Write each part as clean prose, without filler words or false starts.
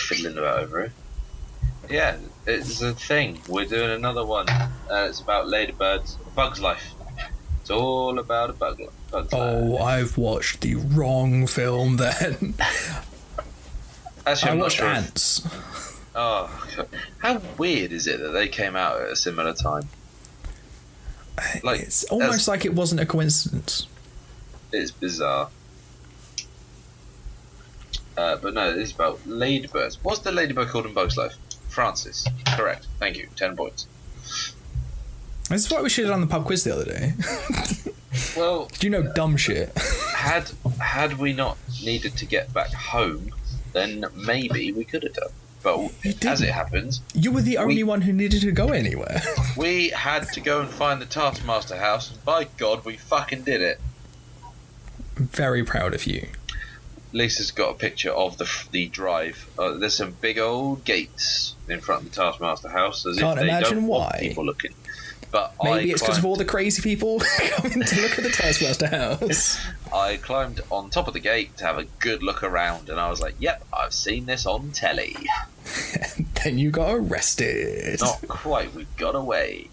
fiddling about over it. Yeah, it's a thing. We're doing another one. It's about Ladybirds, A Bug's Life. It's all about a bug's life. Oh, I've watched the wrong film then. Actually, I watched Ants. Oh, how weird is it that they came out at a similar time? Like, it's almost like it wasn't a coincidence. It's bizarre. But no, it's about ladybirds. What's the ladybird called in Bug's Life? Francis. Correct. Thank you. 10 points. This is what we should have done the pub quiz the other day. Well, do you know dumb shit? Had we not needed to get back home, then maybe we could have done. But as it happens, you were the only one who needed to go anywhere. We had to go and find the Taskmaster house, and by God, we fucking did it. I'm very proud of you. Lisa's got a picture of the drive. There's some big old gates in front of the Taskmaster house, as Can't if they imagine don't why. want people looking. But maybe it's because of all the crazy people coming to look at the Taskmaster house. I climbed on top of the gate to have a good look around, and I was like, "Yep, I've seen this on telly." And then you got arrested. Not quite. We got away.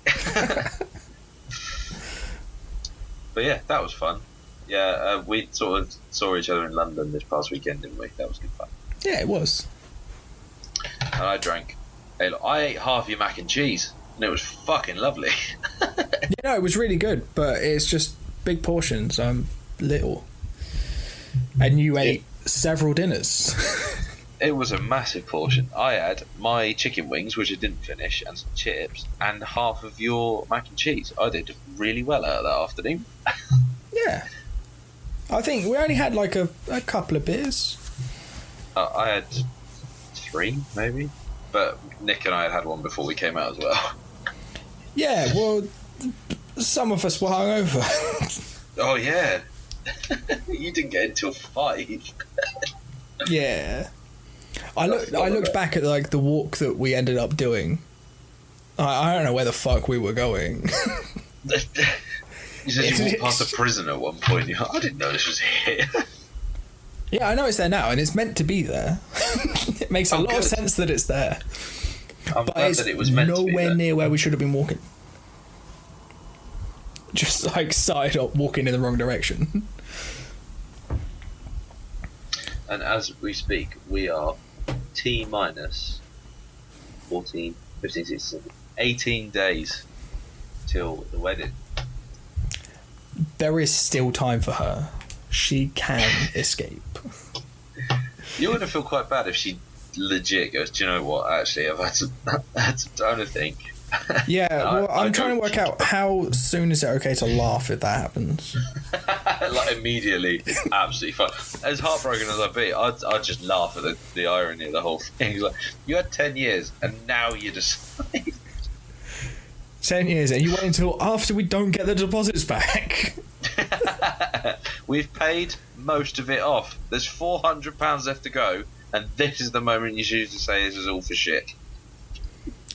But yeah, that was fun. Yeah, we sort of saw each other in London this past weekend, didn't we? That was good fun. Yeah, it was. And I drank. I ate half your mac and cheese, and it was fucking lovely. It was really good, but it's just big portions. I'm little. And you ate several dinners. It was a massive portion. I had my chicken wings, which I didn't finish, and some chips, and half of your mac and cheese. I did really well out of that afternoon. Yeah. I think we only had like a couple of beers. I had 3, maybe. But Nick and I had one before we came out as well. Yeah, well, some of us were hungover. Oh, yeah. You didn't get until 5. Yeah. I looked back at like the walk that we ended up doing. I don't know where the fuck we were going. You said you walked past a prison at one point. I didn't know this was here. Yeah, I know it's there now, and it's meant to be there. It makes a lot of sense that it's there. I'm but glad it's that it was meant to be nowhere there. near where we should have been walking. Just like started up walking in the wrong direction. And as we speak, we are T-minus 14, 15, 16, 18 days till the wedding. There is still time for her. She can escape. You wouldn't feel quite bad if she legit goes, do you know what, actually, I've had some time to think. Yeah, well, I'm trying to work out how soon is it okay to laugh if that happens. Like immediately, absolutely fine. As heartbroken as I'd be, I'd just laugh at the irony of the whole thing. It's like, you had 10 years and now you just 10 years and you wait until after we don't get the deposits back. We've paid most of it off. There's £400 left to go, and this is the moment you choose to say this is all for shit.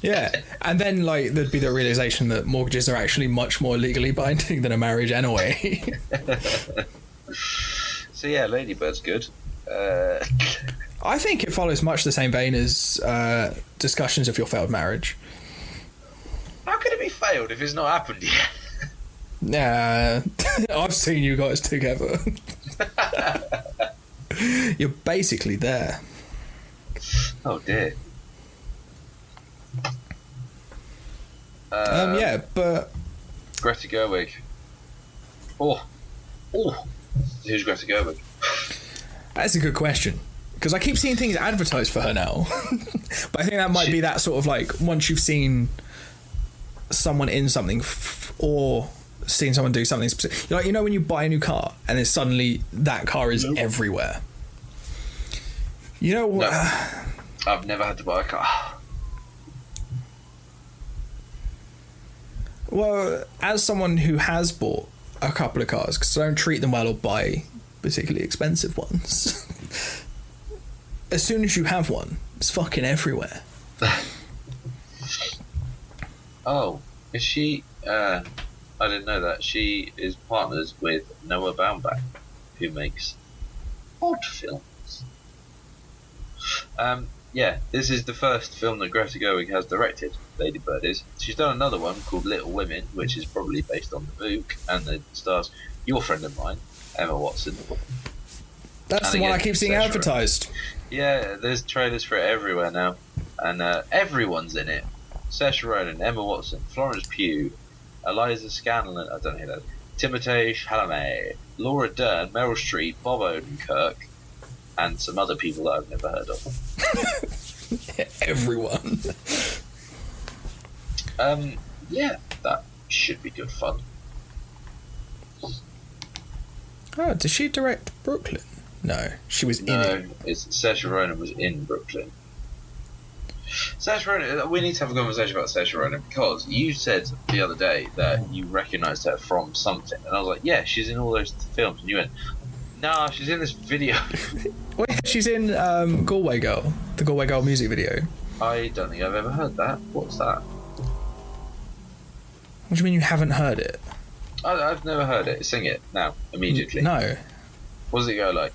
Yeah, and then like there'd be the realization that mortgages are actually much more legally binding than a marriage anyway. So yeah, Ladybird's good. I think it follows much the same vein as discussions of your failed marriage. How could it be failed if it's not happened yet? Nah, I've seen you guys together. You're basically there. Oh dear. Yeah, but Greta Gerwig. Oh, who's Greta Gerwig? That's a good question, because I keep seeing things advertised for her now. But I think that might be that sort of like once you've seen someone in something or seen someone do something specific, like, you know, when you buy a new car and then suddenly that car is everywhere. You know what? No, I've never had to buy a car. Well, as someone who has bought a couple of cars, because I don't treat them well or buy particularly expensive ones, as soon as you have one, it's fucking everywhere. Oh, is she? I didn't know that. She is partners with Noah Baumbach, who makes odd films. yeah, this is the first film that Greta Gerwig has directed. Ladybird is. She's done another one called Little Women, which is probably based on the book, and it stars your friend of mine, Emma Watson. That's the one I keep seeing advertised. Yeah, there's trailers for it everywhere now, and everyone's in it. Saoirse Ronan, Emma Watson, Florence Pugh, Eliza Scanlon, I don't know who that is, Timothée Chalamet, Laura Dern, Meryl Streep, Bob Odenkirk, and some other people that I've never heard of. Everyone. Yeah, that should be good fun. Oh, did she direct Brooklyn? No, she was in it. No, Saoirse Ronan was in Brooklyn. Saoirse Ronan, we need to have a conversation about Saoirse Ronan, because you said the other day that you recognised her from something, and I was like, yeah, she's in all those films, and you went, nah, she's in this video. Wait, she's in Galway Girl, the Galway Girl music video. I don't think I've ever heard that. What's that? What do you mean you haven't heard it? I've never heard it. Sing it now, immediately. No. What does it go like?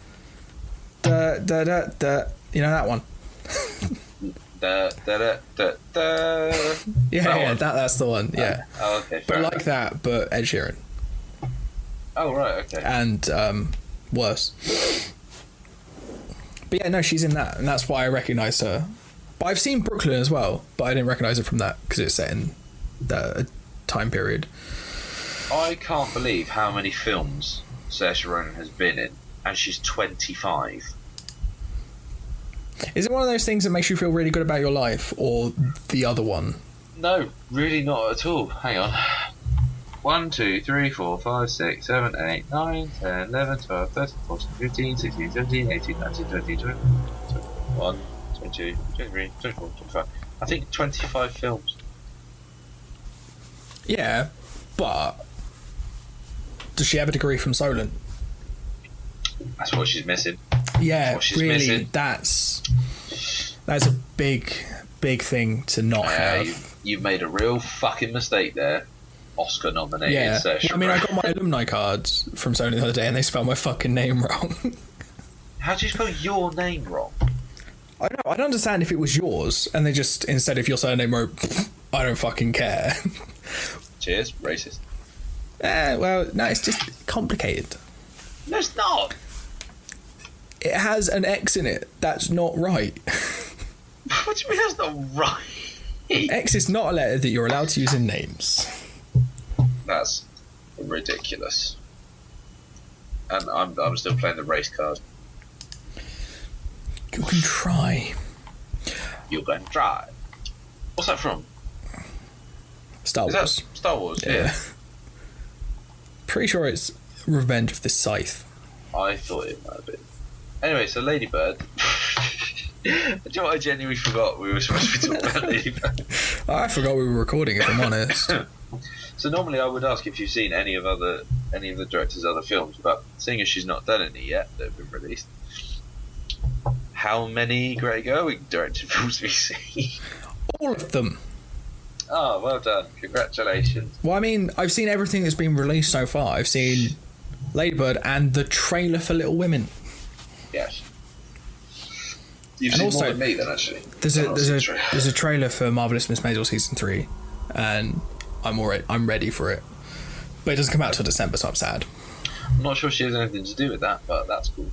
Da da da da. You know that one? Da da da da da. Yeah, that's the one. Yeah. Oh, okay. But Fair like enough. that, but Ed Sheeran. Oh right, okay. And worse. But yeah, no, she's in that, and that's why I recognise her. But I've seen Brooklyn as well, but I didn't recognise her from that because it's set in the time period. I can't believe how many films Saoirse Ronan has been in, and she's 25. Is it one of those things that makes you feel really good about your life, or the other one? No, really not at all. Hang on. 1, 2, 3, 4, 5, 6, 7, 8, 9, 10, 11, 12, 13, 14, 15, 16, 17, 18, 19, 20, 21, 22, 23, 24, 25. I think 25 films. Yeah, but does she have a degree from Solent? That's what she's missing. Yeah, what she's really, missing. that's a big thing to not have. You've made a real fucking mistake there. Oscar nominated. Yeah, Saoirse I mean, I Ronan. got my alumni cards from Solent the other day, and they spelled my fucking name wrong. How do you spell your name wrong? I know. I'd understand if it was yours, and they just instead of your surname wrote, I don't fucking care. Cheers, racist. Well, no, it's just complicated. No, it's not. It has an X in it. That's not right. What do you mean that's not right? X is not a letter that you're allowed to use in names. That's ridiculous. And I'm still playing the race card. You can try. You're going to try. What's that from? Star Is Wars. that Star Wars? Yeah. Pretty sure it's Revenge of the Scythe. I thought it might have been. Anyway, so Ladybird. Do you know what I genuinely forgot we were supposed to be talking about Ladybird? I forgot we were recording, if I'm honest. So normally I would ask if you've seen any of the director's other films, but seeing as she's not done any yet that have been released, how many Greta Gerwig directed films have you seen? All of them. Oh, well done. Congratulations. Well, I mean, I've seen everything that's been released so far. I've seen Ladybird and the trailer for Little Women. Yes. You've And seen also, more than me then, actually. There's a trailer for Marvelous Miss Maisel season 3, and I'm ready for it. But it doesn't come out till December, so I'm sad. I'm not sure she has anything to do with that, but that's cool.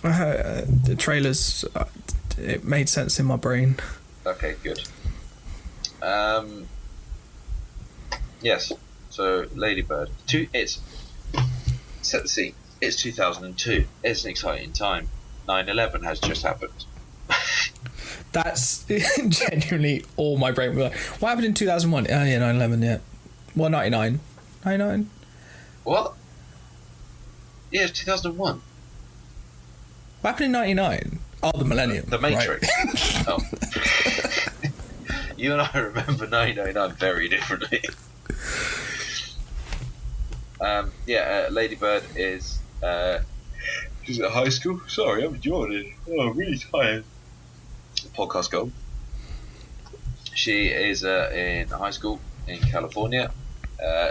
The trailers, it made sense in my brain. Okay, good. Yes. So Ladybird. Set the scene. It's 2002. It's an exciting time. 9/11 has just happened. That's genuinely all my brain was like. What happened in 2001? Oh yeah, 9/11. Yeah. Well, 99. 99. What? Yeah, it's 2001. What happened in 99? Oh, the Millennium. The Matrix. Right. Oh. You and I remember 1999 very differently. Ladybird is she's at high school. Sorry, I'm yawning. Oh, I'm really tired. Podcast goal. She is in high school in California.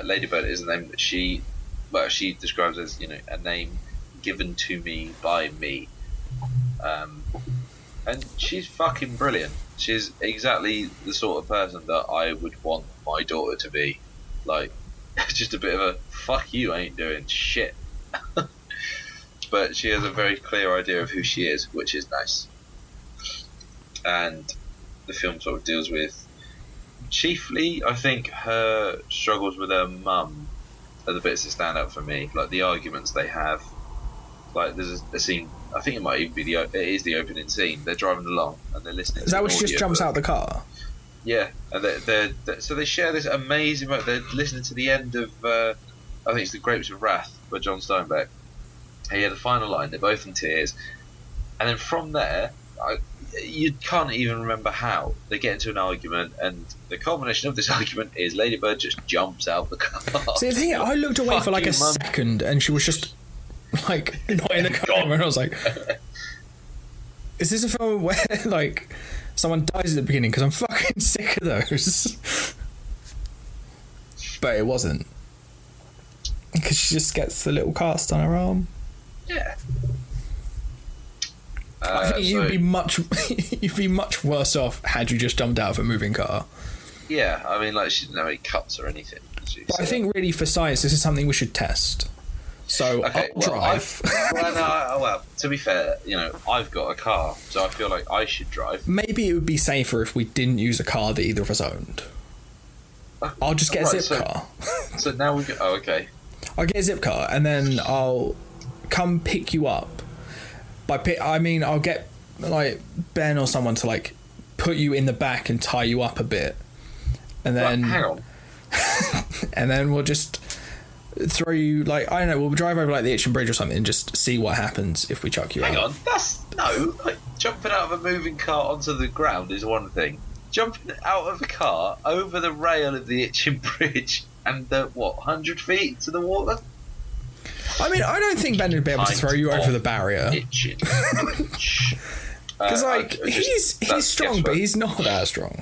Ladybird is a name that she describes as, a name given to me by me. And she's fucking brilliant. She's exactly the sort of person that I would want my daughter to be. Like, just a bit of a fuck you, ain't doing shit. But she has a very clear idea of who she is, which is nice. And the film sort of deals with, chiefly, I think, her struggles with her mum are the bits that stand out for me. Like, the arguments they have. Like, there's a scene, I think it might even be it is the opening scene. They're driving along and they're listening. Is that when she just jumps out the car? Yeah, and so they share this amazing. They're listening to the end of I think it's The Grapes of Wrath by John Steinbeck. He had the final line. They're both in tears, and then from there, you can't even remember how they get into an argument, and the culmination of this argument is Ladybird just jumps out the car. See, the thing, I looked away for like a second, and she was just like not in the car, and I was like, "Is this a film where like someone dies at the beginning?" Because I'm fucking sick of those. But it wasn't, because she just gets the little cast on her arm. Yeah. I think you'd be much worse off had you just jumped out of a moving car. Yeah, I mean, like, she didn't have any cuts or anything. But I think really for science, this is something we should test. So okay, I'll drive. Well, to be fair, you know, I've got a car, so I feel like I should drive. Maybe it would be safer if we didn't use a car that either of us owned. I'll just get a zip car. So now we go. Oh, okay. I'll get a zip car, and then I'll come pick you up. I mean, I'll get like Ben or someone to like put you in the back and tie you up a bit, and then hang on. and then we'll just throw you, like, I don't know, we'll drive over like the Itchen Bridge or something and just see what happens if we chuck you out. Hang on, like, jumping out of a moving car onto the ground is one thing. Jumping out of a car over the rail of the Itchen Bridge and 100 feet to the water? I mean, I don't think Ben would be able to throw you over the barrier. Itchen Bridge. Because, he's strong, but he's not that strong.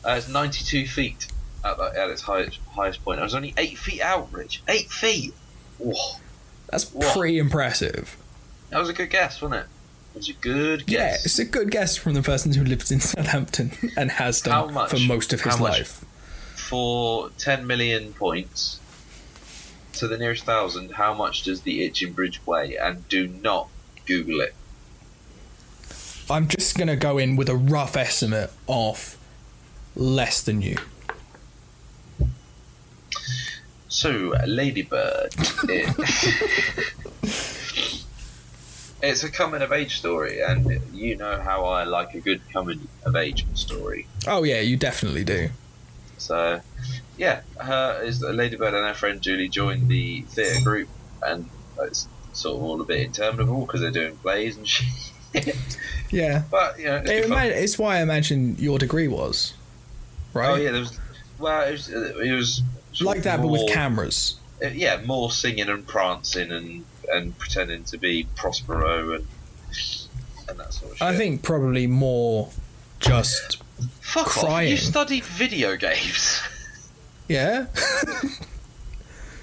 It's 92 feet at its highest point. I was only 8 feet out, Rich. 8 feet! Whoa. That's pretty impressive. That was a good guess, wasn't it? It was a good guess. Yeah, it's a good guess from the person who lives in Southampton and has done for most of his life. For 10 million points to the nearest 1,000, how much does the Itchen Bridge weigh? And do not Google it. I'm just going to go in with a rough estimate of less than you. So, Ladybird. It's a coming-of-age story, and you know how I like a good coming-of-age story. Oh, yeah, you definitely do. So, yeah, Ladybird and her friend Julie joined the theatre group, and it's sort of all a bit interminable because they're doing plays and shit. Yeah. But, you know, it's why I imagine your degree was, right? Oh, yeah, it was like that, but with cameras. Yeah, more singing and prancing and pretending to be Prospero and that sort of shit. I think probably more just Fuck crying. Off. You studied video games. Yeah.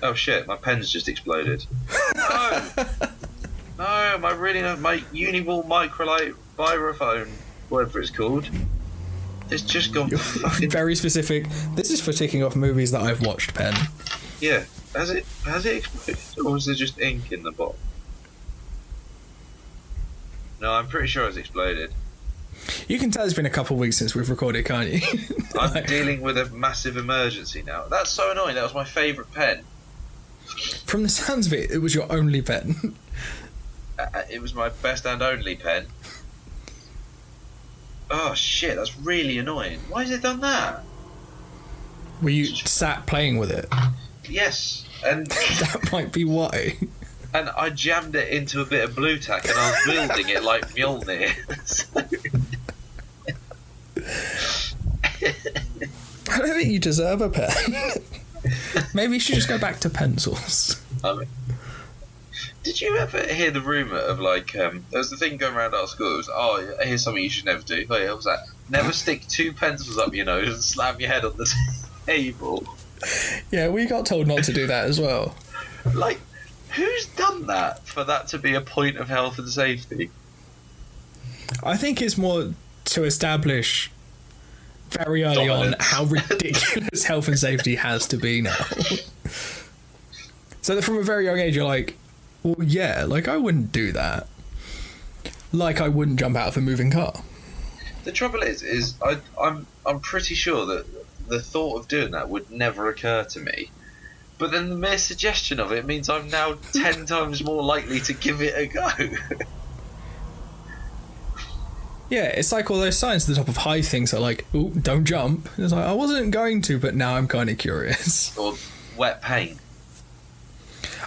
Oh shit! My pen's just exploded. No, my Uniball Microlight Vibraphone, whatever it's called. It's just gone. Very specific. This is for ticking off movies that I've watched, Pen. Yeah. Has it exploded, or is there just ink in the bottom? No, I'm pretty sure it's exploded. You can tell it's been a couple of weeks since we've recorded, can't you? I'm dealing with a massive emergency now. That's so annoying. That was my favourite pen. From the sounds of it, it was your only pen. It was my best and only pen. Oh shit, that's really annoying. Why has it done that? Were you sat playing with it? Yes, and that might be why. And I jammed it into a bit of blue tack, and I was wielding it like Mjolnir. I don't think you deserve a pen. Maybe you should just go back to pencils. Did you ever hear the rumour of there was the thing going around our school, it was, here's something you should never do. Like, what was that? Never stick 2 pencils up your nose and slam your head on the table. Yeah, we got told not to do that as well. Like, who's done that for that to be a point of health and safety? I think it's more to establish very early on how ridiculous health and safety has to be now. So that from a very young age, you're like, well, yeah, like I wouldn't do that. Like I wouldn't jump out of a moving car. The trouble is I'm pretty sure that the thought of doing that would never occur to me. But then the mere suggestion of it means I'm now 10 times more likely to give it a go. Yeah, it's like all those signs at the top of high things are like, ooh, don't jump. It's like, I wasn't going to, but now I'm kind of curious. Or wet paint.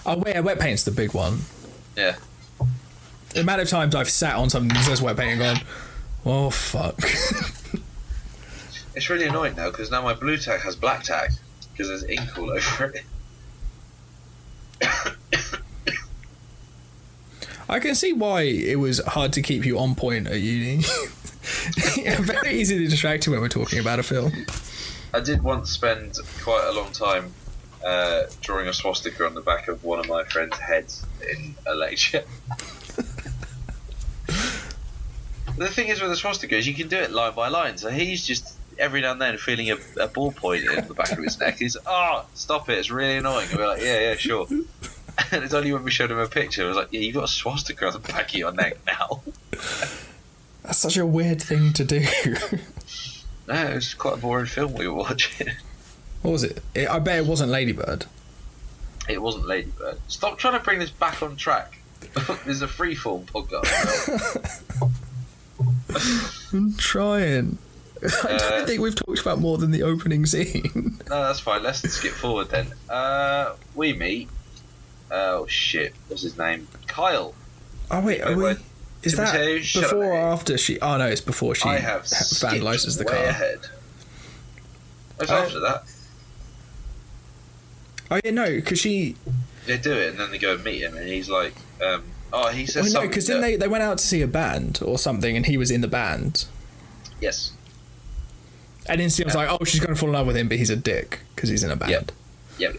Oh, yeah, wet paint's the big one. Yeah. The amount of times I've sat on something that says wet paint and gone, oh, fuck. It's really annoying now, because now my blue tack has black tack, because there's ink all over it. I can see why it was hard to keep you on point at uni. Yeah, very easy to distract you when we're talking about a film. I did once spend quite a long time drawing a swastika on the back of one of my friend's heads in a lecture. The thing is with the swastika is you can do it line by line, so he's just every now and then feeling a ballpoint in the back of his neck. He's stop it, it's really annoying. And we're like, yeah, sure. And it's only when we showed him a picture, I was like, yeah, you've got a swastika on the back of your neck now. That's such a weird thing to do. No, it was quite a boring film we were watching. What was it? I bet it wasn't Ladybird. It wasn't Ladybird. Stop trying to bring this back on track. This is a freeform podcast. I'm trying. I don't think we've talked about more than the opening scene. No, that's fine. Let's skip forward then. We meet. Oh shit! What's his name? Kyle. Oh wait, is that before or after she? Oh no, it's before she vandalizes the car. Ahead. It's after that. Oh yeah, no, because they do it and then they go and meet him and he's like, he says something. No, because then they went out to see a band or something and he was in the band. Yes. And then she was like, oh, she's going to fall in love with him, but he's a dick because he's in a band. Yep.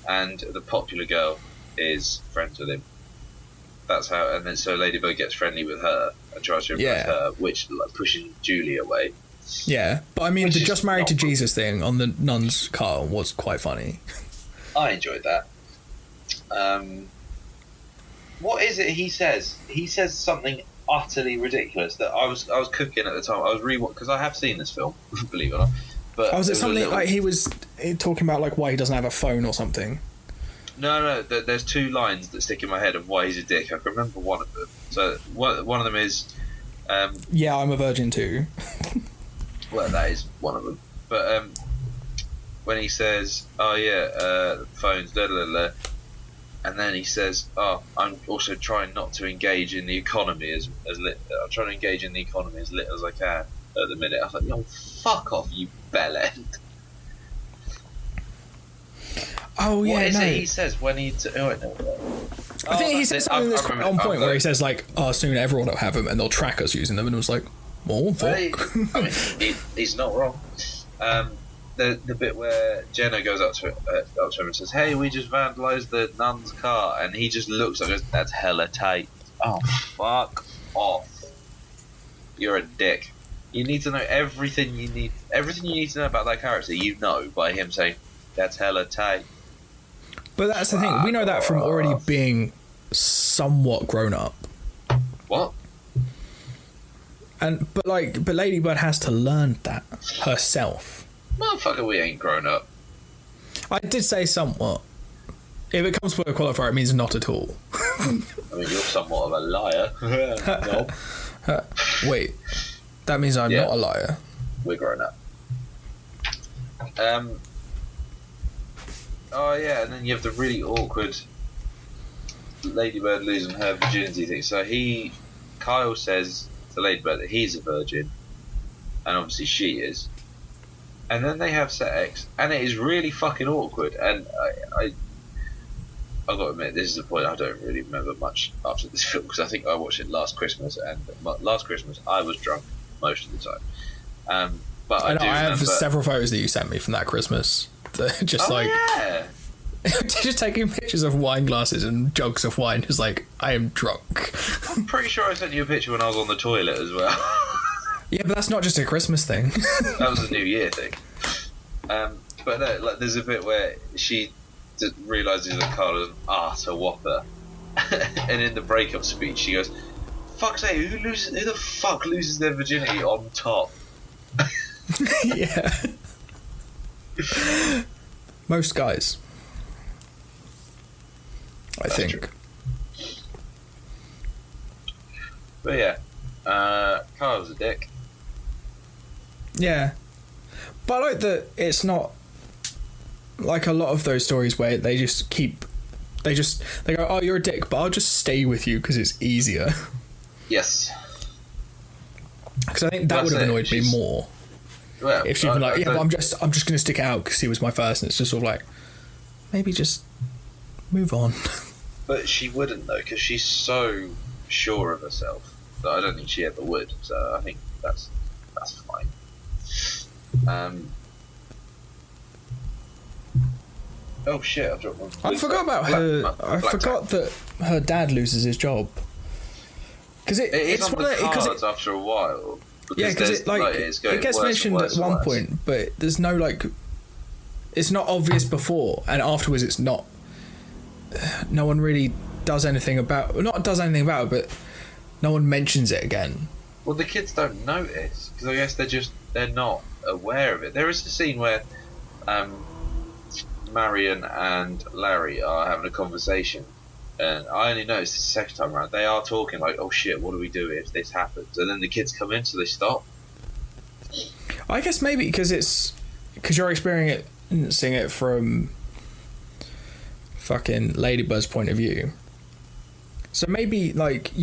And the popular girl is friends with him. That's how, and then so Ladybird gets friendly with her and tries to impress her, which pushes Julie away. Yeah, but I mean, the just married to Jesus thing on the nun's car was quite funny. I enjoyed that. What is it he says? He says something utterly ridiculous that I was cooking at the time. I was because I have seen this film, believe it or not. But was it something like he was talking about like why he doesn't have a phone or something? No. There's two lines that stick in my head of why he's a dick. I can remember one of them. So one of them is, yeah, I'm a virgin too. Well, that is one of them. But when he says, "Oh yeah, the phones," blah, blah, blah, and then he says, "Oh, I'm also trying not to engage in the economy I'm trying to engage in the economy as little as I can at the minute." I was like, "Yo, fuck off, you bellend." Oh yeah, what is it he says when he? I think he says something that's quite on point where he says like, "Oh, soon everyone will have them and they'll track us using them," and it was like, "Oh, fuck." I mean, he's not wrong. The bit where Jenna goes up to him and says, "Hey, we just vandalised the nun's car," and he just looks like, "That's hella tight." Oh, fuck off! You're a dick. You need to know everything you need to know about that character. You know by him saying, "That's hella tight." But that's the thing. We know that from already being somewhat grown up. What? But Ladybird has to learn that herself. Motherfucker, we ain't grown up. I did say somewhat. If it comes to a qualifier, it means not at all. I mean, you're somewhat of a liar. No. Wait, that means I'm not a liar. We're grown up. Oh yeah, and then you have the really awkward Ladybird losing her virginity thing. So Kyle says to Ladybird that he's a virgin, and obviously she is. And then they have sex, and it is really fucking awkward. And I've got to admit, this is the point I don't really remember much after this film because I think I watched it last Christmas, and last Christmas I was drunk most of the time. But I have several photos that you sent me from that Christmas. Just just taking pictures of wine glasses and jugs of wine. Just like, I am drunk. I'm pretty sure I sent you a picture when I was on the toilet as well. Yeah, but that's not just a Christmas thing. That was a New Year thing. But no, like, there's a bit where she realises that Carla's an utter whopper, and in the breakup speech she goes, "Fuck's sake, who the fuck loses their virginity on top?" Yeah. Most guys, That's think. true. But yeah, Carla's a dick. Yeah, but I like that it's not like a lot of those stories where they go, "Oh, you're a dick, but I'll just stay with you because it's easier." Yes. Because I think that would have annoyed me more. Well, If she'd been like, "Yeah, but I'm just going to stick it out because he was my first," and it's just sort of like, maybe just move on. But she wouldn't though, because she's so sure of herself that I don't think she ever would. So I think that's fine. Oh shit! I dropped one. I forgot about her. I forgot that her dad loses his job. Because it's on one of the the- 'cause cards after a while. Yeah, because it gets mentioned at one point, but there's no like. It's not obvious before, and afterwards, it's not. No one really does anything about. Not does anything about it, but no one mentions it again. Well, the kids don't notice because I guess they're not aware of it. There is a scene where Marion and Larry are having a conversation, and I only noticed the second time around. They are talking like, "Oh shit, what do we do if this happens?" And then the kids come in, so they stop. I guess maybe because you're experiencing it from fucking Ladybird's point of view. So maybe like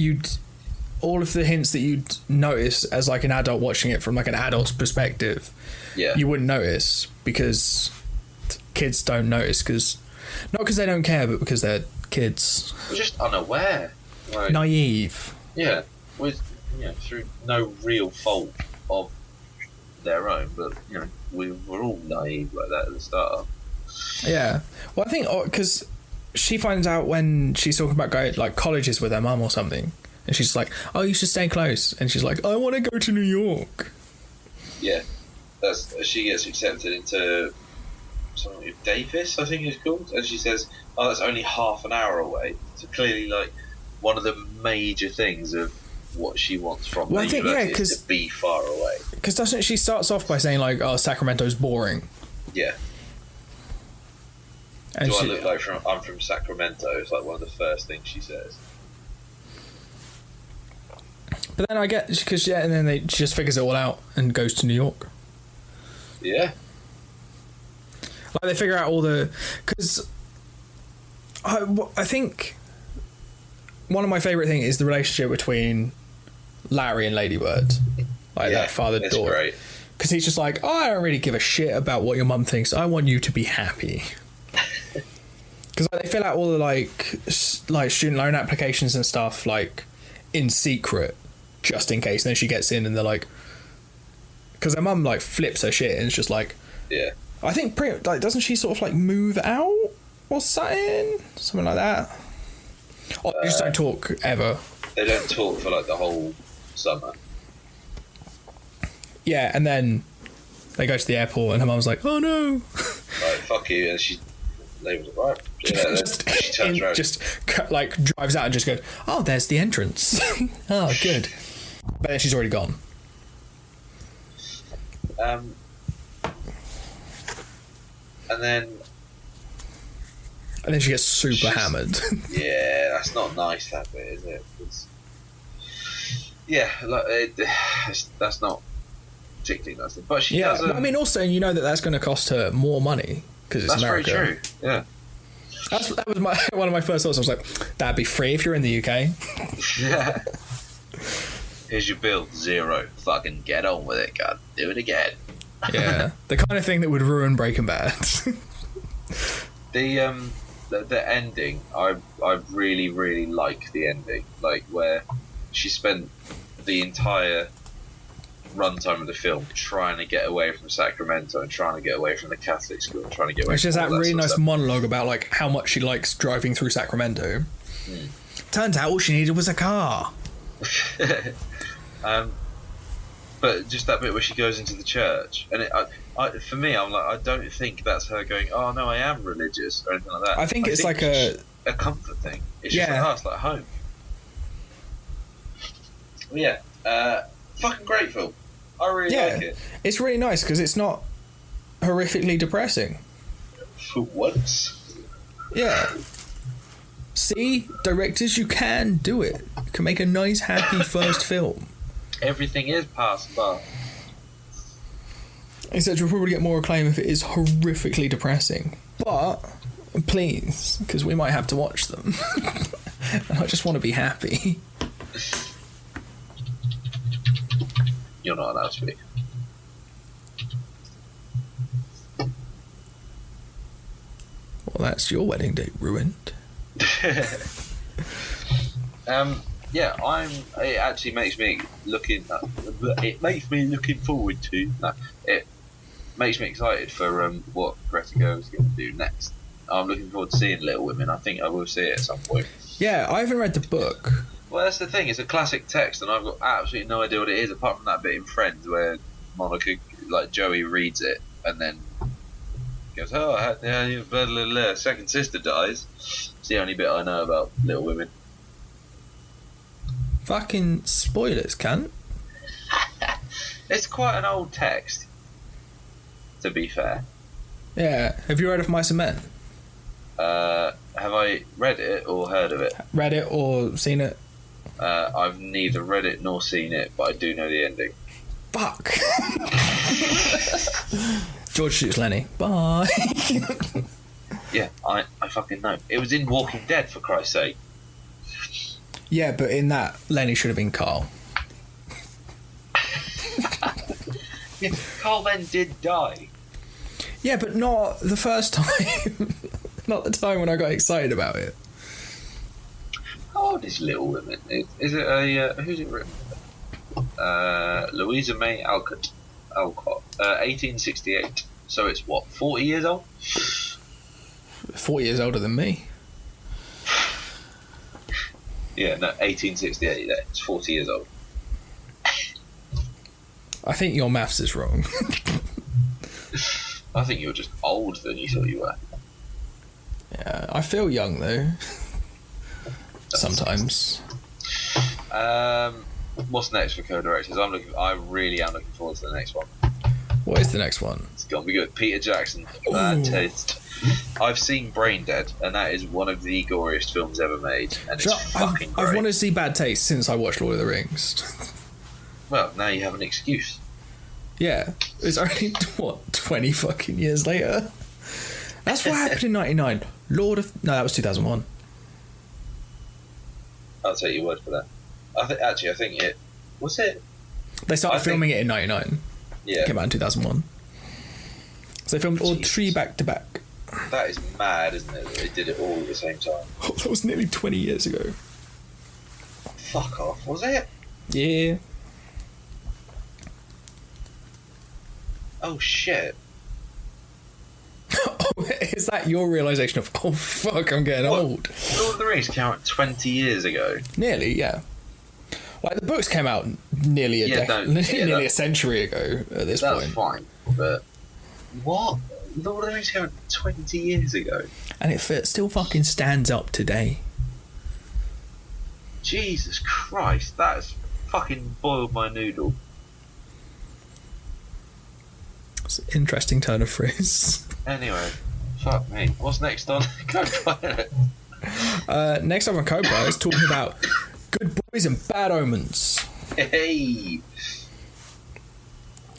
all of the hints that you'd notice as like an adult watching it from like an adult's perspective, Yeah. you wouldn't notice because kids don't notice not because they don't care, but because they're kids. We're just unaware. Like, Naive. yeah, through no real fault of their own, but we're all naive like that at the start. Yeah. Well, I think because she finds out when she's talking about going like colleges with her mum or something, and she's like, "Oh, you should stay close," and she's like, "I want to go to New York." Yeah, she gets accepted into something with Davis, I think it's called, and she says, "Oh, that's only half an hour away." So clearly, like one of the major things of what she wants from the university is to be far away. Because doesn't she starts off by saying like, "Oh, Sacramento's boring." Yeah. And I look like I'm from Sacramento? It's like one of the first things she says. But then I get because and then she just figures it all out and goes to New York. Yeah. Like they figure out all because I think one of my favourite things is the relationship between Larry and Ladybird, like that father-daughter. Great. Because he's just like, "Oh, I don't really give a shit about what your mum thinks. I want you to be happy." Because they fill out all the like student loan applications and stuff like in secret, just in case. And then she gets in, and they're like, because her mum like flips her shit, and it's just like, yeah. I think doesn't she sort of like move out or something like that? Or they just don't talk ever. They don't talk for like the whole summer. Yeah, and then they go to the airport, and her mum's like, "Oh no!" Like fuck you, and they was like, right. Yeah, she turns around, just like drives out and just goes, "Oh, there's the entrance." Oh, good. But then she's already gone. And then she gets super hammered. Yeah, that's not nice, that bit, is it? Like that's not particularly nice. But she doesn't. But I mean, also that's going to cost her more money because it's America. Very true. Yeah. That was one of my first thoughts. I was like, that'd be free if you're in the UK. Yeah. Here's your bill, 0. Fucking get on with it, God. Do it again. Yeah, the kind of thing that would ruin Breaking Bad. The ending, I really, really like the ending. Like where she spent the entire runtime of the film, trying to get away from Sacramento and trying to get away from the Catholic school and trying to get away. It's from just all that really sort of nice stuff. monologue about like how much she likes driving through Sacramento. Turns out all she needed was a car. But just that bit where she goes into the church, and for me, I'm like, I don't think that's her going, oh no, I am religious or anything like that. I think it's like a comfort thing. It's Yeah. just like, oh, it's like home. Well, yeah, fucking great film. I really like it. It's really nice because it's not horrifically depressing. For once. Yeah. See, directors, you can do it. You can make a nice, happy first film. Everything is passable. Except you'll probably get more acclaim if it is horrifically depressing. But, please, because we might have to watch them. And I just want to be happy. You're not allowed to speak. Well, that's your wedding date ruined. Yeah, it actually makes me looking. It makes me looking forward to. No, it makes me excited for what Greta Gerwig is going to do next. I'm looking forward to seeing Little Women. I think I will see it at some point. Yeah, I haven't read the book. Well, that's the thing. It's a classic text, and I've got absolutely no idea what it is, apart from that bit in Friends where Monica, like Joey, reads it and then goes, "Oh, your second sister dies." It's the only bit I know about Little Women. Fucking spoilers, cunt. It's quite an old text, to be fair. Yeah, have you read of Mice and Men? Have I read it or heard of it? Read it or seen it? I've neither read it nor seen it, but I do know the ending. Fuck. George shoots Lenny. Bye. Yeah, I fucking know. It was in Walking Dead, for Christ's sake. Yeah, but in that, Lenny should have been Carl. Yeah, Carl then did die. Yeah, but not the first time. Not the time when I got excited about it. How old is Little Women? Is it a who's it written? Louisa May Alcott, 1868. So it's what, 40 years old? 40 years older than me. Yeah, no, 1868. Yeah, it's 40 years old. I think your maths is wrong. I think you're just older than you thought you were. Yeah, I feel young though. Sometimes. What's next for co-directors? I really am looking forward to the next one. What is the next one? It's gonna be good. Peter Jackson. Bad taste. I've seen Brain Dead, and that is one of the goriest films ever made, and it's fucking great. I've wanted to see Bad Taste since I watched Lord of the Rings. Well, now you have an excuse. Yeah, it's only, what, 20 fucking years later? That's what happened in 99. No, that was 2001. I'll take your word for that. I think it... Was it? They started filming it in 99. Yeah. It came out in 2001. So they filmed all three back to back. That is mad, isn't it? That they did it all at the same time. Oh, that was nearly 20 years ago. Fuck off, was it? Yeah. Oh, shit. Oh, is that your realisation of, oh fuck, I'm getting old? Lord of the Rings came out 20 years ago. Nearly, yeah. Like, the books came out nearly a century ago at this point. That's fine, but... What? Lord of the Rings came out 20 years ago. And it still fucking stands up today. Jesus Christ, that's fucking boiled my noodle. It's an interesting turn of phrase. Anyway, fuck me. What's next on Cobra? Next up on Cobra is talking about Good Boys and Bad Omens. Hey!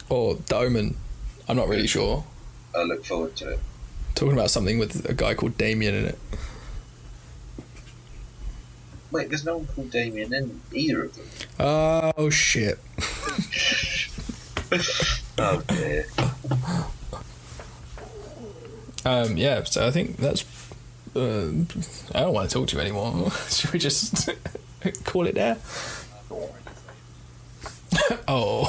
Or The Omen. I'm not really sure. I look forward to it. Talking about something with a guy called Damien in it. Wait, there's no one called Damien in either of them. Oh, shit. Oh dear. Yeah, so I think that's... I don't want to talk to you anymore. Should we just call it there? Oh.